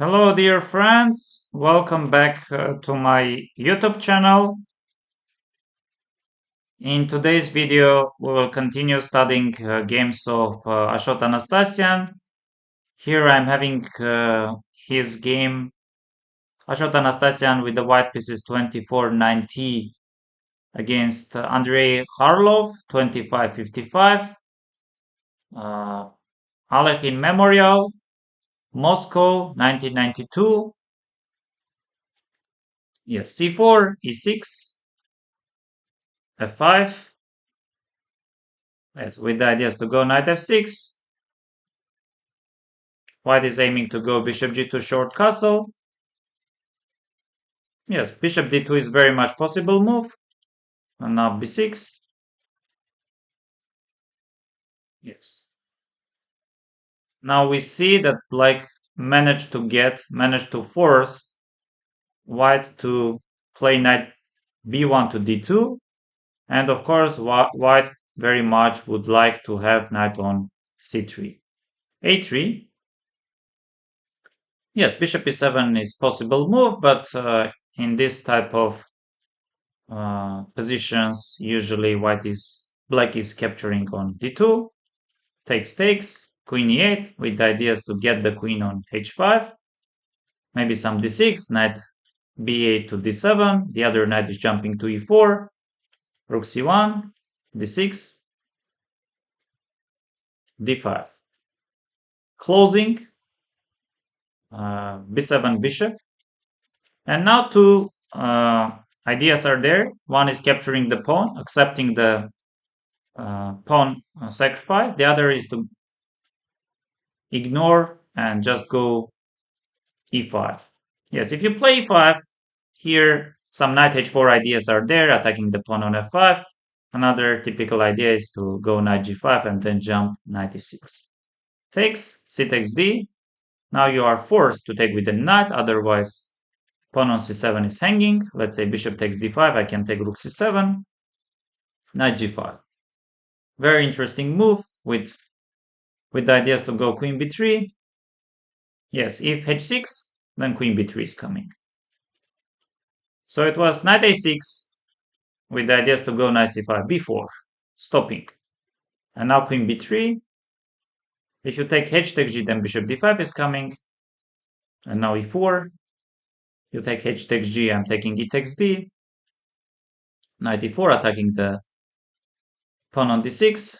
Hello, dear friends. Welcome back to my YouTube channel. In today's video, we will continue studying games of Ashot Anastasian. Here I'm having his game Ashot Anastasian with the white pieces 24-90 against Andrei Kharlov 25-55. Alekhine Memorial, Moscow 1992. Yes, c4, e6, f5. Yes, with the ideas to go knight f6. White is aiming to go bishop g2 short castle. Yes, bishop d2 is very much possible move. And now b6. Yes. Now we see that black managed to force white to play knight b1 to d2. And of course, white very much would like to have knight on c3. a3. Yes, bishop e7 is possible move, but in this type of positions, usually black is capturing on d2, takes, queen e8, with the ideas to get the queen on h5, maybe some d6, knight b8 to d7, the other knight is jumping to e4, rook c1, d6, d5. Closing, b7 bishop, and now two ideas are there. One is capturing the pawn, accepting the pawn sacrifice. The other is to ignore and just go e5. Yes, if you play e5, here some knight h4 ideas are there, attacking the pawn on f5. Another typical idea is to go knight g5 and then jump knight e6. Takes, c takes d. Now you are forced to take with the knight, otherwise pawn on c7 is hanging. Let's say bishop takes d5, I can take rook c7, knight g5. Very interesting move with the ideas to go queen b3. Yes, if h6, then queen b3 is coming. So it was knight a6 with the ideas to go knight c5, b4, stopping. And now queen b3. If you take h takes g, then bishop d5 is coming. And now e4. You take h takes g, I'm taking e takes d. Knight e4, attacking the pawn on d6.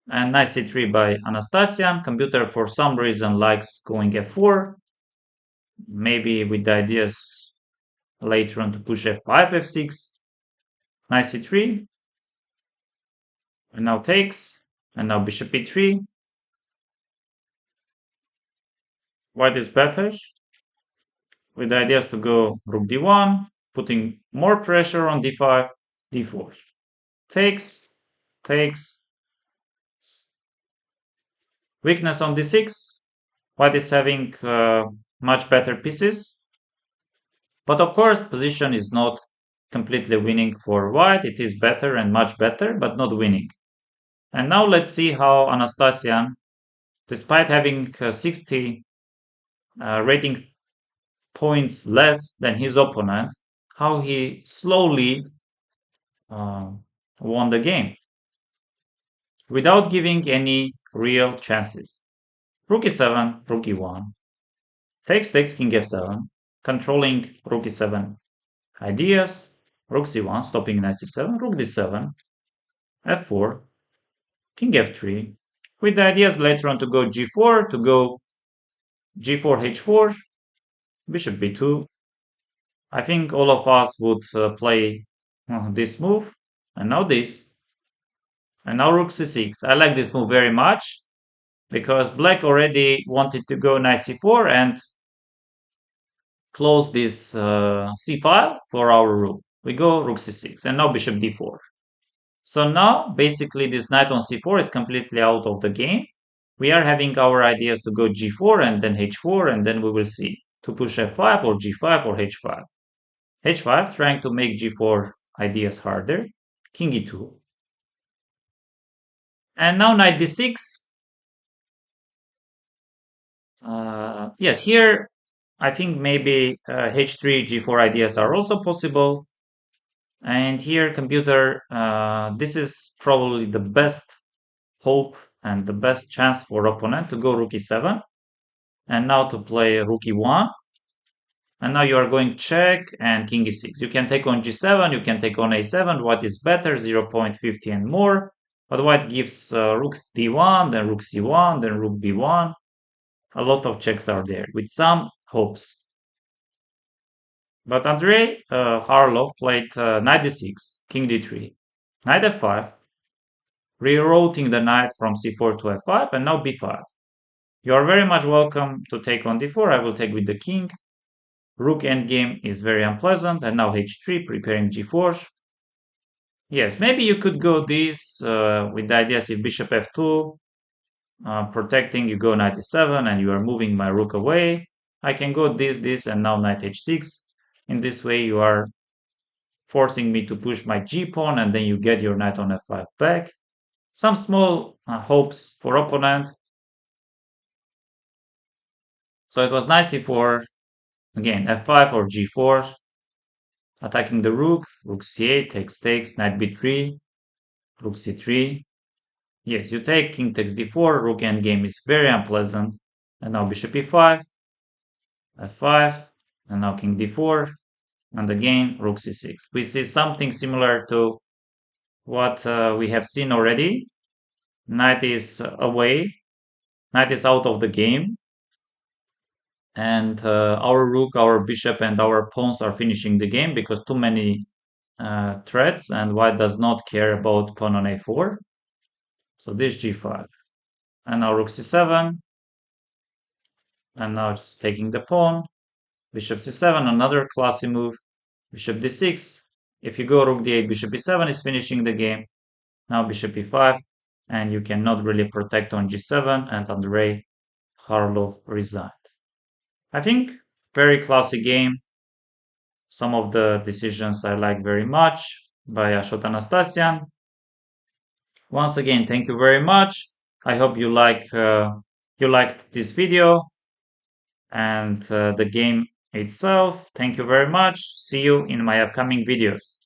And knight c3 by Anastasian. Computer for some reason likes going f4. Maybe with the ideas later on to push f5, f6. Knight c3. And now takes. And now bishop e3. White is better. With the ideas to go rook d1, putting more pressure on d5, d4. Takes. Weakness on d6. White is having much better pieces. But of course, position is not completely winning for white. It is better and much better, but not winning. And now let's see how Anastasian, despite having 60 rating points less than his opponent, how he slowly won the game without giving any real chances. Rook e7, rook e1, takes, king f7, controlling rook e7 ideas, rook c1, stopping knight c7, rook d7, f4, king f3, with the ideas later on to go g4, to go g4, h4, bishop b2. I think all of us would play this move, and now this, and now rook c6. I like this move very much, because black already wanted to go knight c4 and close this c file for our rook. We go rook c6, and now bishop d4. So now, basically, this knight on c4 is completely out of the game. We are having our ideas to go g4 and then h4, and then we will see to push f5 or g5 or h5. h5, trying to make g4 ideas harder. King e2. And now knight d6. Yes, here I think maybe h3, g4 ideas are also possible. And here computer, this is probably the best hope and the best chance for opponent to go rook e7. And now to play rook e1. And now you are going check and king e6. You can take on g7, you can take on a7. What is better, 0.50 and more. But white gives rook d1, then rook c1, then rook b1. A lot of checks are there with some hopes. But Andrei Harlov played knight d6, king d3, knight f5, rerouting the knight from c4 to f5, and now b5. You are very much welcome to take on d4. I will take with the king. Rook endgame is very unpleasant, and now h3, preparing g4. Yes, maybe you could go this with the ideas if bishop f2, protecting, you go knight e7, and you are moving my rook away. I can go this, and now knight h6. In this way, you are forcing me to push my g-pawn, and then you get your knight on f5 back. Some small hopes for opponent. So it was knight c4, again, f5 or g4, attacking the rook c8, takes, knight b3, rook c3. Yes, you take, king takes d4, rook endgame is very unpleasant. And now bishop e5, f5, and now king d4, and again rook c6. We see something similar to what we have seen already. Knight is away, knight is out of the game, and our rook, our bishop, and our pawns are finishing the game because too many threats, and white does not care about pawn on a4. So this g5, and now rook c7, and now just taking the pawn, bishop c7, another classy move, bishop d6. If you go rook d8, bishop e7 is finishing the game. Now bishop e5, and you cannot really protect on g7, and Andrei Harlov resigned. I think very classy game. Some of the decisions I like very much by Ashot Anastasian. Once again, thank you very much. I hope you liked this video and the game itself. Thank you very much. See you in my upcoming videos.